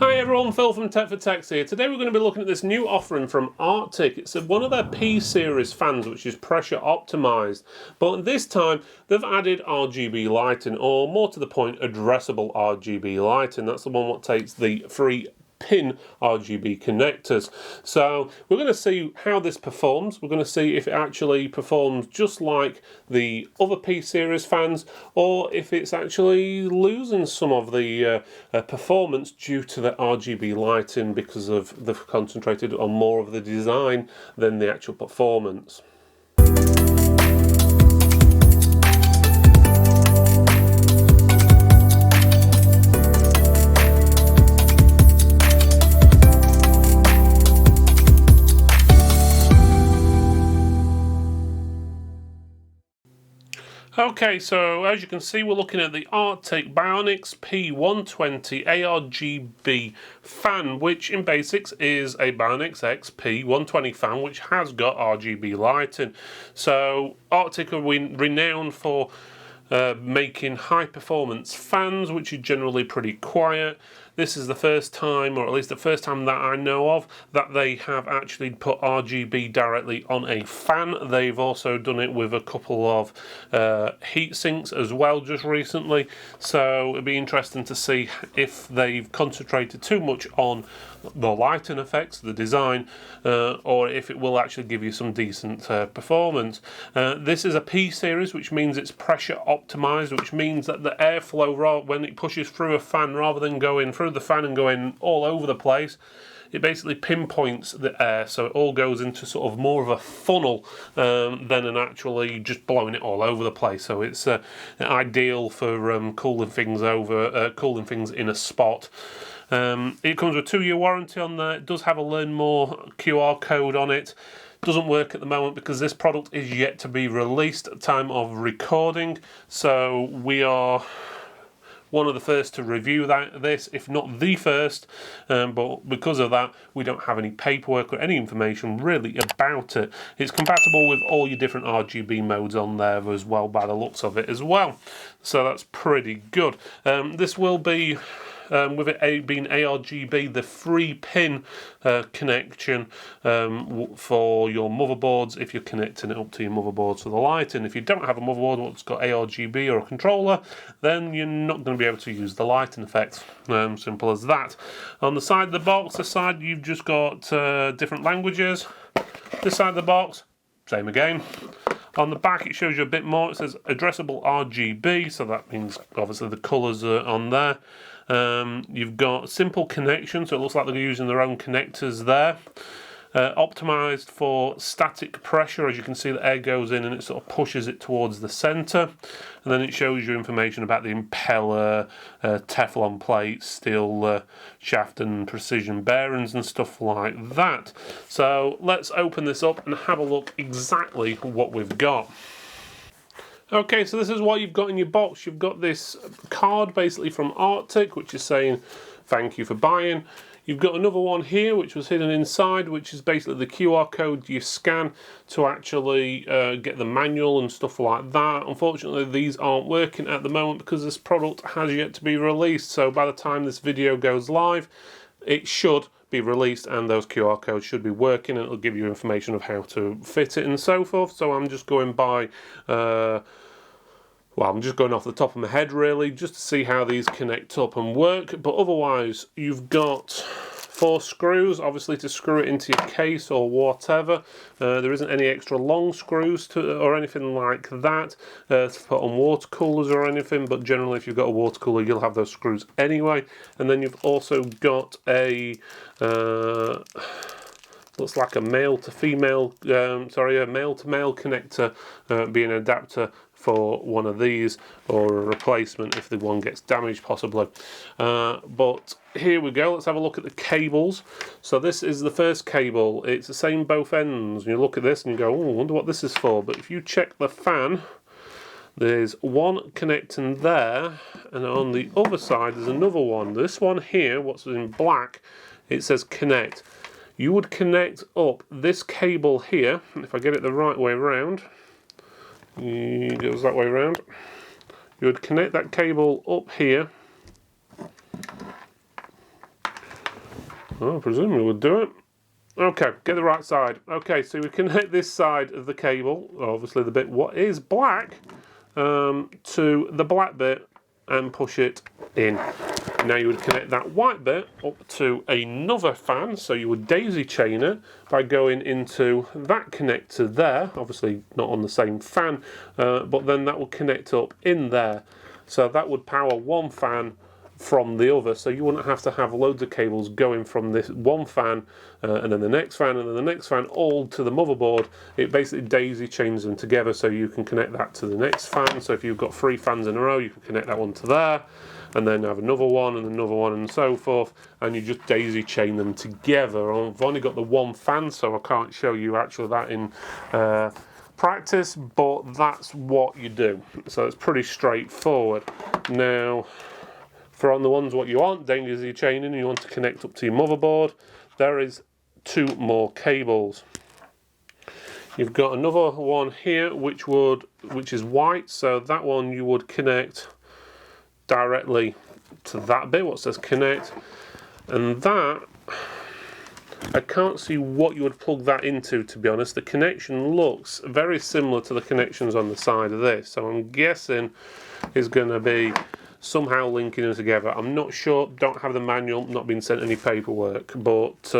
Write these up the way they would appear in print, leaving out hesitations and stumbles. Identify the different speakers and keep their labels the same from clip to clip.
Speaker 1: Hi everyone, Phil from Tech for Techs here. Today we're going to be looking at this new offering from Arctic. It's one of their P-series fans which is pressure optimised, but this time they've added RGB lighting, or more to the point, addressable RGB lighting. That's the one that takes the free pin RGB connectors. So we're going to see how this performs. We're going to see if it actually performs just like the other P-series fans, or if it's actually losing some of the performance due to the RGB lighting because of they've concentrated on more of the design than the actual performance. Okay, so as you can see, we're looking at the Arctic BioniX P120 A-RGB fan, which in basics is a BioniX P120 fan, which has got RGB lighting. So Arctic are renowned for making high performance fans, which are generally pretty quiet. This is the first time, or at least the first time that I know of, that they have actually put RGB directly on a fan. They've also done it with a couple of heat sinks as well just recently. So it'd be interesting to see if they've concentrated too much on the lighting effects, the design, or if it will actually give you some decent performance. This is a P-series, which means it's pressure optimized, which means that the airflow, when it pushes through a fan, rather than going through the fan and going all over the place, it basically pinpoints the air, so it all goes into sort of more of a funnel than an actually just blowing it all over the place. So it's ideal for cooling things in a spot. It comes with a 2-year warranty on there. It does have a Learn More QR code on it. Doesn't work at the moment because this product is yet to be released at the time of recording. So we are one of the first to review this, if not the first, but because of that we don't have any paperwork or any information really about it. It's compatible with all your different RGB modes on there as well, by the looks of it as well, so that's pretty good. This will be with it being A-RGB, the 3-pin connection for your motherboards, if you're connecting it up to your motherboards for the light. And if you don't have a motherboard that's got A-RGB or a controller, then you're not going to be able to use the lighting effects. Simple as that. On the side of the box, you've just got different languages. This side of the box, same again. On the back it shows you a bit more. It says addressable RGB, so that means obviously the colours are on there. You've got simple connection, so it looks like they're using their own connectors there. Optimized for static pressure. As you can see, the air goes in and it sort of pushes it towards the center, and then it shows you information about the impeller, Teflon plates, steel shaft and precision bearings and stuff like that. So let's open this up and have a look exactly what we've got. Okay, so this is what you've got in your box. You've got this card basically from Arctic, which is saying thank you for buying. You've got another one here which was hidden inside, which is basically the QR code you scan to actually get the manual and stuff like that. Unfortunately, these aren't working at the moment because this product has yet to be released. So by the time this video goes live, it should be released and those QR codes should be working, and it'll give you information of how to fit it and so forth. So I'm just going by I'm just going off the top of my head really, just to see how these connect up and work. But otherwise, you've got 4 screws, obviously, to screw it into your case or whatever. There isn't any extra long screws or anything like that to put on water coolers or anything, but generally if you've got a water cooler you'll have those screws anyway. And then you've also got a looks like a male to male connector, being an adapter for one of these, or a replacement if the one gets damaged possibly. But here we go, let's have a look at the cables. So this is the first cable. It's the same both ends. You look at this and you go, oh, I wonder what this is for. But if you check the fan, there's one connecting there, and on the other side there's another one. This one here, what's in black, it says connect. You would connect up this cable here, if I get it the right way around, it goes that way around. You would connect that cable up here I presume we would do it. Okay, get the right side. Okay, so we connect this side of the cable, obviously the bit what is black, to the black bit and push it in. Now you would connect that white bit up to another fan, so you would daisy chain it by going into that connector there, obviously not on the same fan, but then that will connect up in there. So that would power one fan from the other, so you wouldn't have to have loads of cables going from this one fan and then the next fan and then the next fan all to the motherboard. It basically daisy chains them together, so you can connect that to the next fan. So if you've got 3 fans in a row, you can connect that one to there and then have another one and so forth, and you just daisy chain them together. I've only got the one fan, so I can't show you actually that in practice, but that's what you do. So it's pretty straightforward. Now, for on the ones what you aren't daisy chaining and you want to connect up to your motherboard, there is 2 more cables. You've got another one here which is white, so that one you would connect directly to that bit what says connect, and that I can't see what you would plug that into, to be honest. The connection looks very similar to the connections on the side of this, so I'm guessing is going to be somehow linking them together. I'm not sure, don't have the manual, not been sent any paperwork, but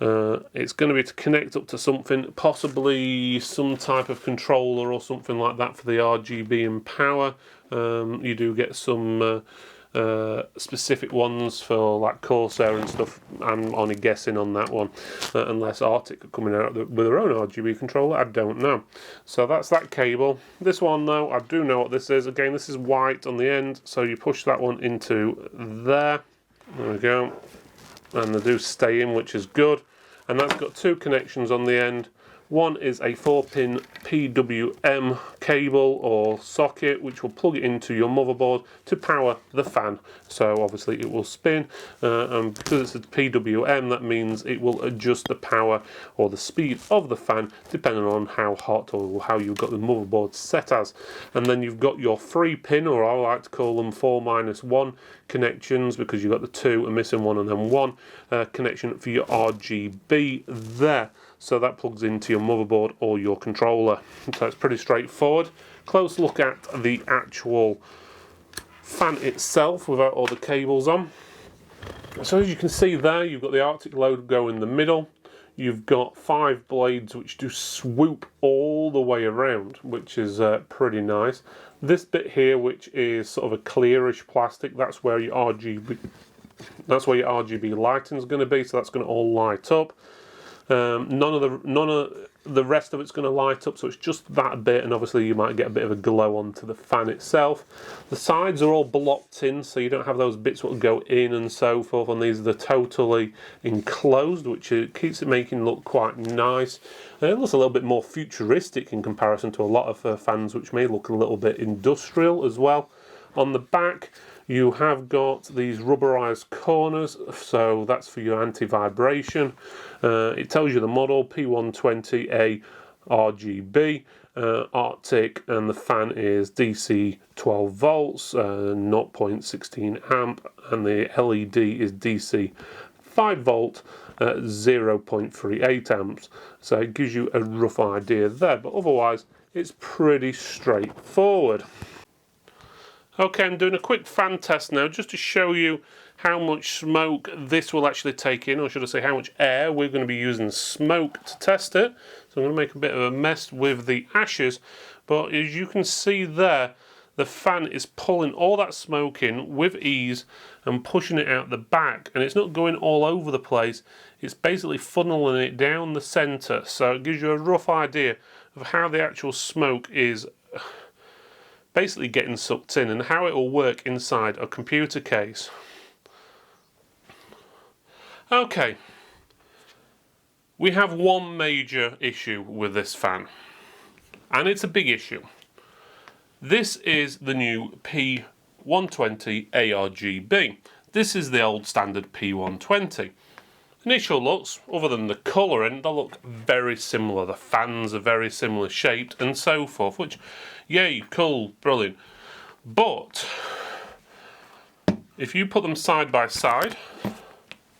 Speaker 1: it's going to be to connect up to something, possibly some type of controller or something like that for the RGB and power. You do get some specific ones for like Corsair and stuff. I'm only guessing on that one, unless Arctic are coming out with their own RGB controller, I don't know. So that's that cable. This one though, I do know what this is. Again, this is white on the end, so you push that one into there. There we go. And they do stay in, which is good. And that's got 2 connections on the end. One is a 4-pin PWM cable or socket, which will plug it into your motherboard to power the fan. So obviously it will spin, and because it's a PWM, that means it will adjust the power or the speed of the fan depending on how hot or how you've got the motherboard set as. And then you've got your 3-pin, or I like to call them 4-1 connections, because you've got the 2, a missing one, and then 1 connection for your RGB there. So that plugs into your motherboard or your controller. So it's pretty straightforward. Close look at the actual fan itself without all the cables on. So as you can see there, you've got the Arctic logo in the middle. You've got 5 blades which do swoop all the way around, which is pretty nice. This bit here, which is sort of a clearish plastic, that's where your RGB lighting is going to be. So that's going to all light up. None of the rest of it's going to light up, so it's just that bit, and obviously you might get a bit of a glow onto the fan itself. The sides are all blocked in, so you don't have those bits that will go in and so forth, and these are totally enclosed, which keeps it making look quite nice. It looks a little bit more futuristic in comparison to a lot of fans, which may look a little bit industrial as well. On the back, you have got these rubberized corners, so that's for your anti-vibration. It tells you the model, P120 A-RGB, Arctic, and the fan is DC 12 volts, 0.16 amp, and the LED is DC 5 volt, 0.38 amps. So it gives you a rough idea there, but otherwise it's pretty straightforward. Okay, I'm doing a quick fan test now just to show you how much smoke this will actually take in, or should I say how much air. We're going to be using smoke to test it. So I'm going to make a bit of a mess with the ashes, but as you can see there, the fan is pulling all that smoke in with ease and pushing it out the back, and it's not going all over the place. It's basically funneling it down the center, so it gives you a rough idea of how the actual smoke is basically getting sucked in and how it will work inside a computer case. Okay, we have one major issue with this fan, and it's a big issue. This is the new P120 A-RGB. This is the old standard P120. Initial looks, other than the colouring, they look very similar. The fans are very similar shaped and so forth, which, yay, cool, brilliant. But if you put them side by side,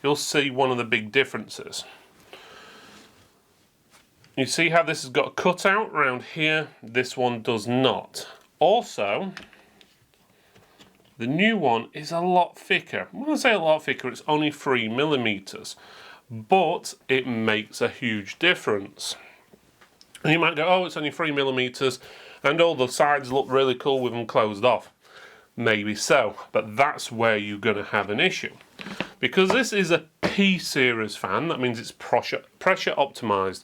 Speaker 1: you'll see one of the big differences. You see how this has got a cutout around here? This one does not. Also, the new one is a lot thicker. When I say a lot thicker, it's only 3mm, but it makes a huge difference. And you might go, oh, it's only 3mm, and all the sides look really cool with them closed off. Maybe so, but that's where you're going to have an issue. Because this is a P-series fan, that means it's pressure optimized,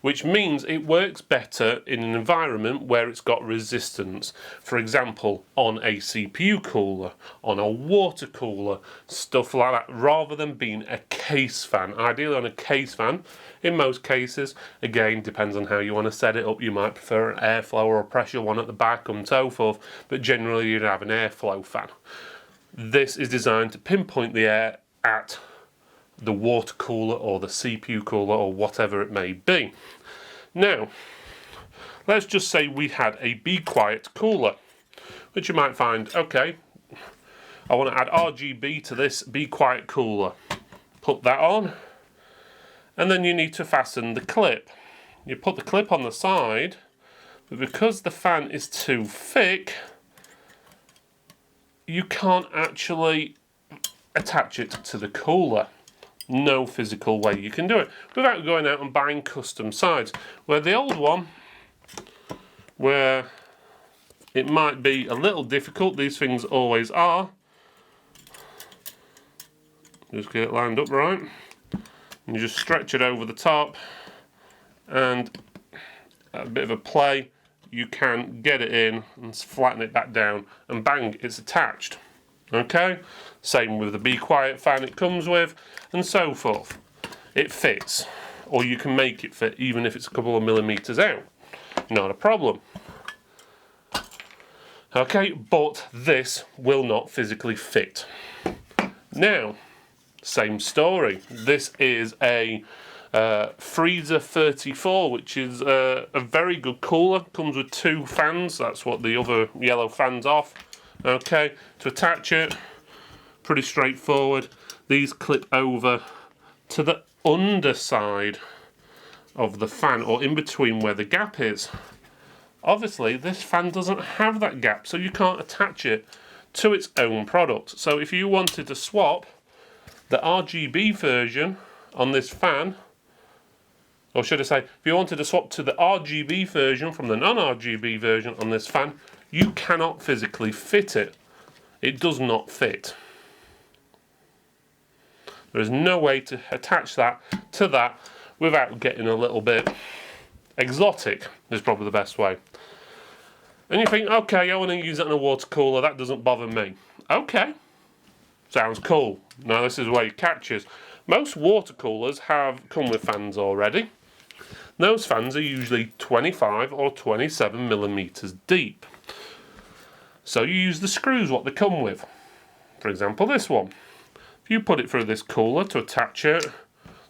Speaker 1: which means it works better in an environment where it's got resistance. For example, on a CPU cooler, on a water cooler, stuff like that, rather than being a case fan. Ideally on a case fan, in most cases, again, depends on how you want to set it up. You might prefer an airflow or a pressure one at the back and so forth, but generally you'd have an airflow fan. This is designed to pinpoint the air at the water cooler or the CPU cooler or whatever it may be. Now, let's just say we had a Be Quiet cooler, which you might find, okay, I want to add RGB to this Be Quiet cooler. Put that on, and then you need to fasten the clip. You put the clip on the side, but because the fan is too thick, you can't actually attach it to the cooler. No physical way you can do it without going out and buying custom sides. Where the old one, where it might be a little difficult, these things always are. Just get it lined up right. And you just stretch it over the top, and a bit of a play, you can get it in and flatten it back down, and bang, it's attached. Okay, same with the Be Quiet fan it comes with, and so forth. It fits, or you can make it fit even if it's a couple of millimeters out. Not a problem. Okay, but this will not physically fit. Now, same story. This is a Freezer 34, which is a very good cooler. Comes with 2 fans. That's what the other yellow fan's off. Okay, to attach it, pretty straightforward. These clip over to the underside of the fan, or in between where the gap is. Obviously, this fan doesn't have that gap, so you can't attach it to its own product. So if you wanted to swap the RGB version on this fan, or should I say, if you wanted to swap to the RGB version from the non-RGB version on this fan, you cannot physically fit it. It does not fit. There is no way to attach that to that without getting a little bit exotic, is probably the best way. And you think, okay, I want to use it in a water cooler, that doesn't bother me. Okay, sounds cool. Now this is where it catches. Most water coolers come with fans already. Those fans are usually 25 or 27 millimeters deep. So you use the screws what they come with. For example, this one. If you put it through this cooler to attach it,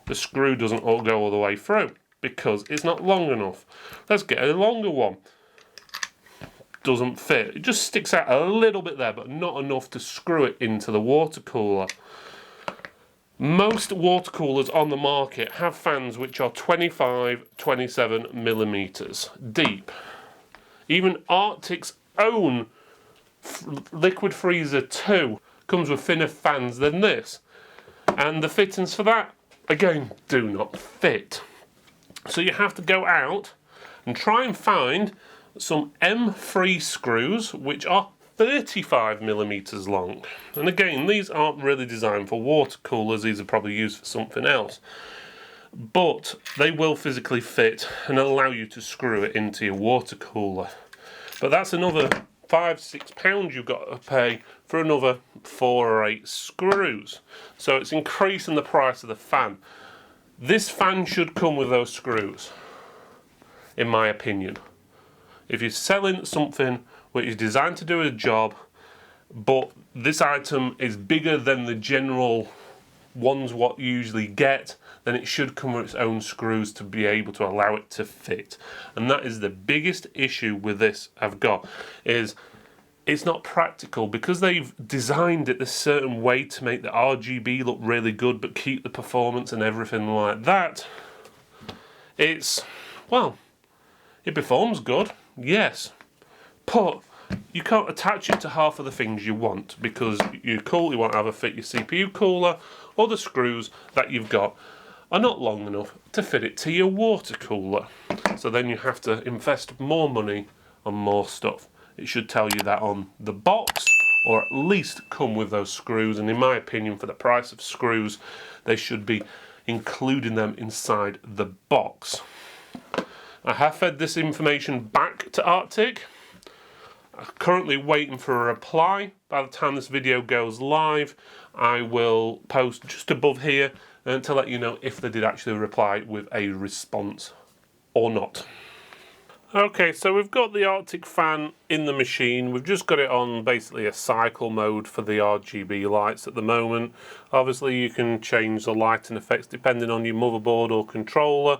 Speaker 1: the screw doesn't all go all the way through because it's not long enough. Let's get a longer one. Doesn't fit. It just sticks out a little bit there, but not enough to screw it into the water cooler. Most water coolers on the market have fans which are 25, 27 millimeters deep. Even Arctic's own Liquid Freezer 2 comes with thinner fans than this, and the fittings for that, again, do not fit. So you have to go out and try and find some M3 screws which are 35 millimeters long. And again, these aren't really designed for water coolers, these are probably used for something else. But they will physically fit and allow you to screw it into your water cooler. But that's another £5–6 you've got to pay for another 4 or 8 screws. So it's increasing the price of the fan. This fan should come with those screws, in my opinion. If you're selling something which is designed to do a job, but this item is bigger than the general ones what you usually get, then it should come with its own screws to be able to allow it to fit. And that is the biggest issue with this I've got, is it's not practical because they've designed it this certain way to make the RGB look really good but keep the performance and everything like that. Well, it performs good, yes, but you can't attach it to half of the things you want because you won't either fit your CPU cooler, or the screws that you've got are not long enough to fit it to your water cooler. So then you have to invest more money on more stuff. It should tell you that on the box, or at least come with those screws, and in my opinion, for the price of screws, they should be including them inside the box. I have fed this information back to Arctic. I'm currently waiting for a reply. By the time this video goes live, I will post just above here to let you know if they did actually reply with a response or not. Okay, so we've got the Arctic fan in the machine. We've just got it on basically a cycle mode for the RGB lights at the moment. Obviously you can change the lighting effects depending on your motherboard or controller.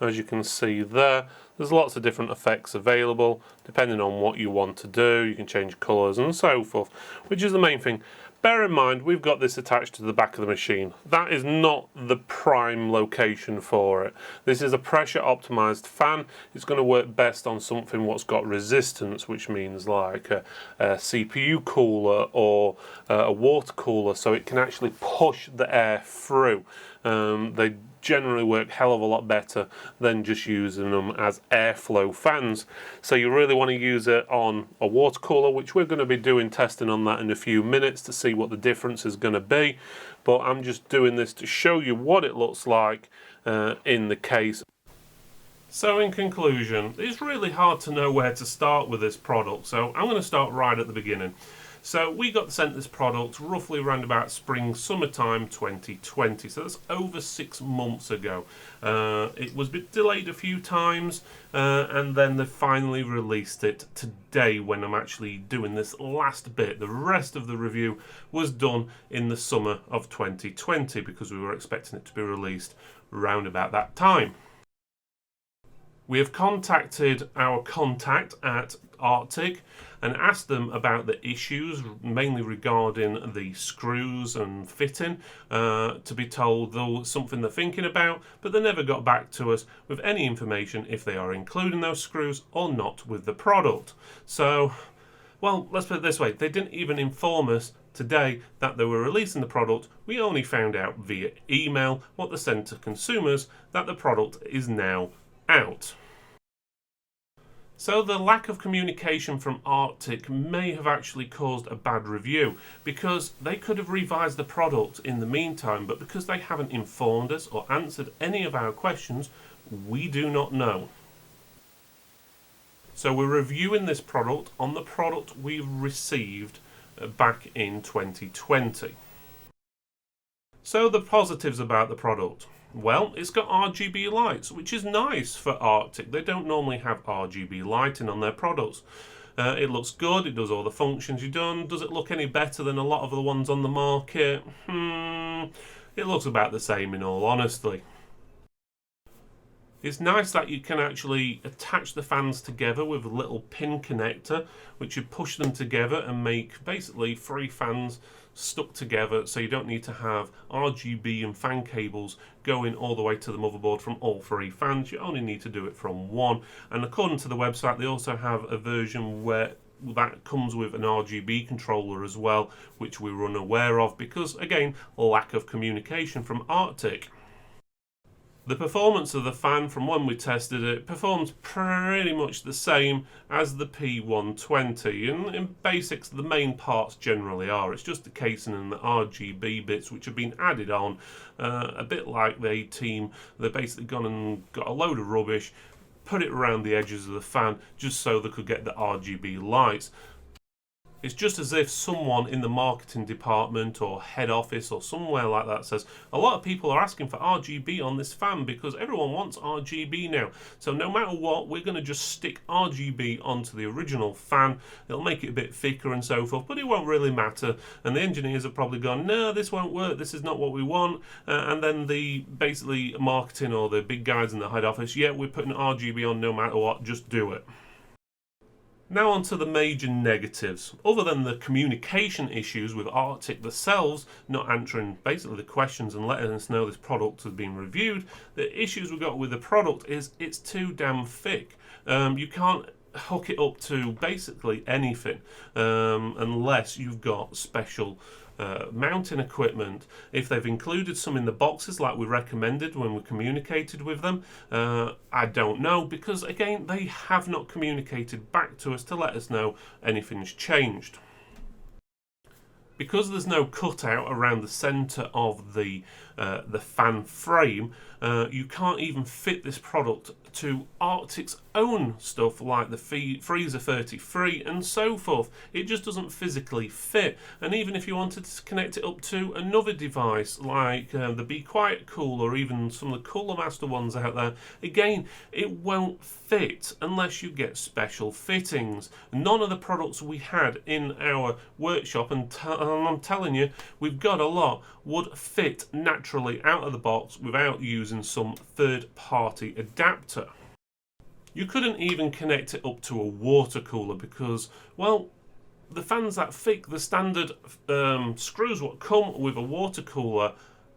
Speaker 1: As you can see there's lots of different effects available depending on what you want to do. You can change colours and so forth, which is the main thing. Bear in mind, we've got this attached to the back of the machine. That is not the prime location for it. This is a pressure optimized fan. It's going to work best on something what's got resistance, which means like a CPU cooler or a water cooler, so it can actually push the air through. They generally work hell of a lot better than just using them as airflow fans. So you really want to use it on a water cooler, which we're going to be doing testing on that in a few minutes to see what the difference is going to be. But I'm just doing this to show you what it looks like in the case. So in conclusion, it's really hard to know where to start with this product, so I'm going to start right at the beginning. So we got sent this product roughly around about spring, summertime 2020, so that's over 6 months ago. It was a bit delayed a few times, and then they finally released it today when I'm actually doing this last bit. The rest of the review was done in the summer of 2020 because we were expecting it to be released round about that time. We have contacted our contact at Arctic and asked them about the issues, mainly regarding the screws and fitting, to be told there was something they're thinking about, but they never got back to us with any information if they are including those screws or not with the product. So, well, let's put it this way, they didn't even inform us today that they were releasing the product. We only found out via email what they sent to consumers that the product is now out. So the lack of communication from Arctic may have actually caused a bad review, because they could have revised the product in the meantime, but because they haven't informed us or answered any of our questions, we do not know. So we're reviewing this product on the product we received back in 2020. So the positives about the product. Well, it's got RGB lights, which is nice for Arctic. They don't normally have RGB lighting on their products. It looks good, it does all the functions you've done. Does it look any better than a lot of the ones on the market? It looks about the same, in all honesty. It's nice that you can actually attach the fans together with a little pin connector, which you push them together and make basically 3 fans stuck together, so you don't need to have RGB and fan cables going all the way to the motherboard from all 3 fans. You only need to do it from one. And according to the website, they also have a version where that comes with an RGB controller as well, which we were unaware of because, again, lack of communication from Arctic. The performance of the fan from when we tested it performs pretty much the same as the P120, and in basics the main parts generally are. It's just the casing and the RGB bits which have been added on, a bit like the A-Team. They've basically gone and got a load of rubbish, put it around the edges of the fan just so they could get the RGB lights. It's just as if someone in the marketing department or head office or somewhere like that says, a lot of people are asking for RGB on this fan because everyone wants RGB now. So no matter what, we're going to just stick RGB onto the original fan. It'll make it a bit thicker and so forth, but it won't really matter. And the engineers have probably gone, no, this won't work. This is not what we want. And then the basically marketing or the big guys in the head office, yeah, we're putting RGB on no matter what, just do it. Now on to the major negatives. Other than the communication issues with Arctic themselves not answering basically the questions and letting us know this product has been reviewed, the issues we've got with the product is it's too damn thick. You can't hook it up to basically anything unless you've got special mounting equipment. If they've included some in the boxes like we recommended when we communicated with them, I don't know, because again they have not communicated back to us to let us know anything's changed. Because there's no cutout around the centre of the fan frame, you can't even fit this product to Arctic's own stuff like the Freezer 33 and so forth. It just doesn't physically fit. And even if you wanted to connect it up to another device like the Be Quiet Cool or even some of the Cooler Master ones out there, again, it won't fit unless you get special fittings. None of the products we had in our workshop, and I'm telling you, we've got a lot, would fit naturally out of the box without using some third-party adapter. You couldn't even connect it up to a water cooler because, well, the fan's that thick. The standard screws what come with a water cooler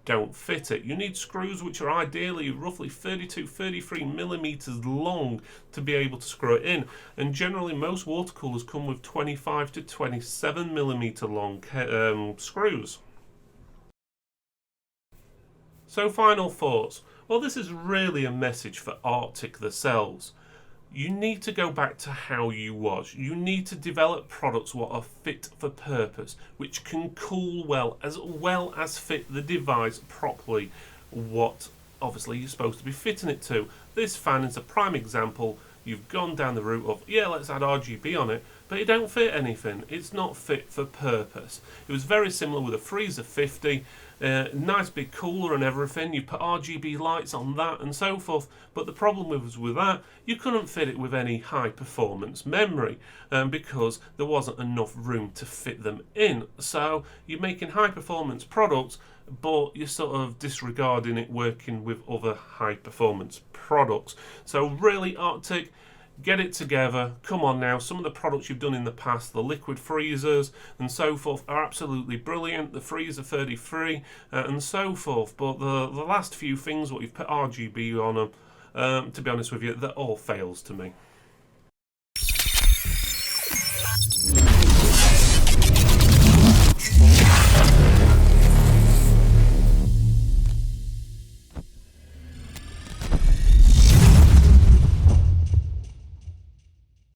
Speaker 1: don't fit it. You need screws which are ideally roughly 32-33 millimeters long to be able to screw it in, and generally most water coolers come with 25 to 27 millimeter long screws. So final thoughts. Well, this is really a message for Arctic themselves. You need to go back to how you was. You need to develop products what are fit for purpose, which can cool well as fit the device properly, what obviously you're supposed to be fitting it to. This fan is a prime example. You've gone down the route of, yeah, let's add RGB on it, but it don't fit anything. It's not fit for purpose. It was very similar with a Freezer 50. Nice big cooler and everything. You put RGB lights on that and so forth, but the problem was with that, you couldn't fit it with any high performance memory because there wasn't enough room to fit them in. So you're making high performance products, but you're sort of disregarding it working with other high performance products. So really, Arctic, get it together. Come on now. Some of the products you've done in the past, the liquid freezers and so forth, are absolutely brilliant. The Freezer 33 and so forth. But the last few things, what you've put RGB on them, to be honest with you, that all fails to me.